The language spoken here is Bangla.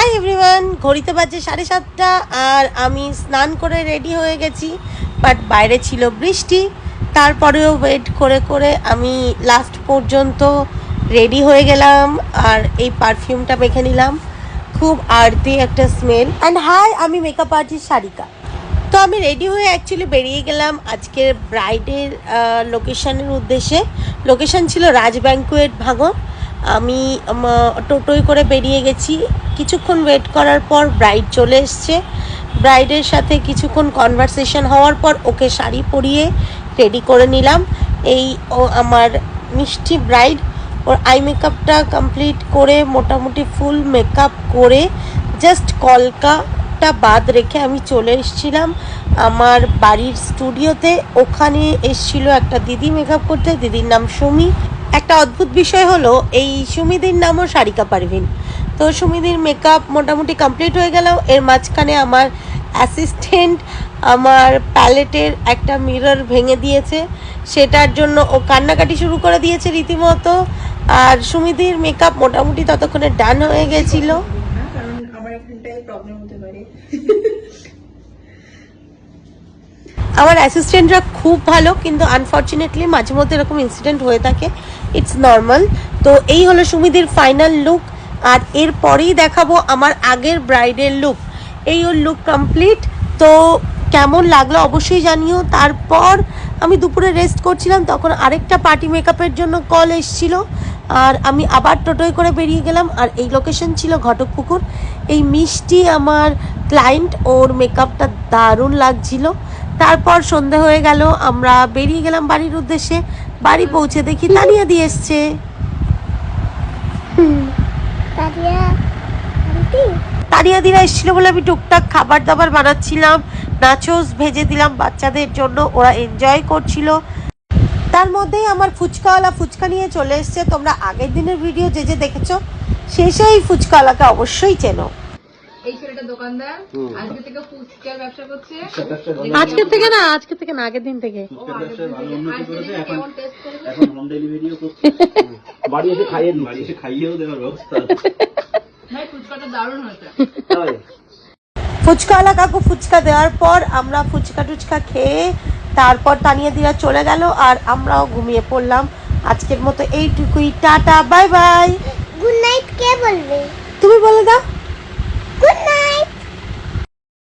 হাই এভরিওয়ান, ঘড়িতে বাজে 7:30 আর আমি স্নান করে রেডি হয়ে গেছি। বাট বাইরে ছিল বৃষ্টি, তারপরেও ওয়েট করে করে আমি লাস্ট পর্যন্ত রেডি হয়ে গেলাম। আর এই পারফিউমটা মেখে নিলাম, খুব আর্তি একটা স্মেল। অ্যান্ড হাই, আমি মেকআপ আর্টিস্ট সারিকা। তো আমি রেডি হয়ে অ্যাকচুয়ালি বেরিয়ে গেলাম আজকের ব্রাইডের লোকেশনের উদ্দেশ্যে। লোকেশন ছিল রাজ ব্যাঙ্কুয়েট ভাঙর। আমি টোটোয় করে বেরিয়ে গেছি। কিছুক্ষণ ওয়েট করার পর ব্রাইড চলে এসছে। ব্রাইডের সাথে কিছুক্ষণ কনভারসেশন হওয়ার পর ওকে শাড়ি পরিয়ে রেডি করে নিলাম। এই ও আমার মিষ্টি ব্রাইড। ওর আই মেকআপটা কমপ্লিট করে মোটামুটি ফুল মেকআপ করে জাস্ট কলকাটা বাদ রেখে আমি চলে এসেছিলাম আমার বাড়ির স্টুডিওতে। ওখানে এসছিল একটা দিদি মেকআপ করতে, দিদির নাম সুমি। একটা অদ্ভুত বিষয় হলো, এই সুমিদির নামও সারিকা পারভিন। তো সুমিদির মেকআপ মোটামুটি কমপ্লিট হয়ে গেল। এর মাঝখানে আমার অ্যাসিস্ট্যান্ট আমার প্যালেটের একটা মিরর ভেঙে দিয়েছে, সেটার জন্য ও কান্নাকাটি শুরু করে দিয়েছে রীতিমতো। আর সুমিদির মেকআপ মোটামুটি ততক্ষণে ডান হয়ে গেছিল। কারণ আমার এখানটায় প্রবলেম হতে পারে। আমার অ্যাসিস্ট্যান্টরা খুব ভালো, কিন্তু আনফর্চুনেটলি মাঝে মধ্যে এরকম ইনসিডেন্ট হয়ে থাকে, ইটস নর্মাল। তো এই হলো সুমিদির ফাইনাল লুক। আর এরপরেই দেখাবো আমার আগের ব্রাইডের লুক। এই ওর লুক কমপ্লিট। তো কেমন লাগলো অবশ্যই জানিও। তারপর আমি দুপুরে রেস্ট করছিলাম, তখন আরেকটা পার্টি মেকআপের জন্য কল এসেছিল আর আমি আবার টোটোয় করে বেরিয়ে গেলাম। আর এই লোকেশন ছিল ঘটকপুকুর। এই মিষ্টি আমার ক্লায়েন্ট, ওর মেকআপটা দারুণ লাগছিল। তারপর সন্ধে হয়ে গেল, আমরা বেরিয়ে গেলাম বাড়ির উদ্দেশ্যে। বাড়ি পৌঁছে দেখি তানিয়া দিয়ে এসছে। তানিয়া দিরা এসেছিল বলে আমি টুকটাক খাবার দাবার বানাচ্ছিলাম। নাচোস ভেজে দিলাম বাচ্চাদের জন্য, ওরা এনজয় করছিল। তার মধ্যেই আমার ফুচকাওয়ালা ফুচকা নিয়ে চলে এসছে। তোমরা আগের দিনের ভিডিও যে যে দেখেছো শেষে এই ফুচকাওয়ালাকে অবশ্যই চেনো। এই ছেলেটা দোকানদার, আজকে থেকে ফুচকার ব্যবসা করছে। আজকে থেকে না, আজকে থেকে না, আগের দিন থেকে। এখন হোম ডেলিভারিও করছে, বাড়ি এসে খাইয়েও দেওয়ার ব্যবস্থা। ভাই ফুচকাটা দারুণ হয়েছে। ফুচকাওয়ালা কাকু ফুচকা দেওয়ার পর আমরা ফুচকা টুচকা খেয়ে তারপর তানিয়া দিরা চলে গেল আর আমরাও ঘুমিয়ে পড়লাম। আজকের মতো এইটুকুই, tata, bye bye, good night. কে বলবে? তুমি বলে দাও।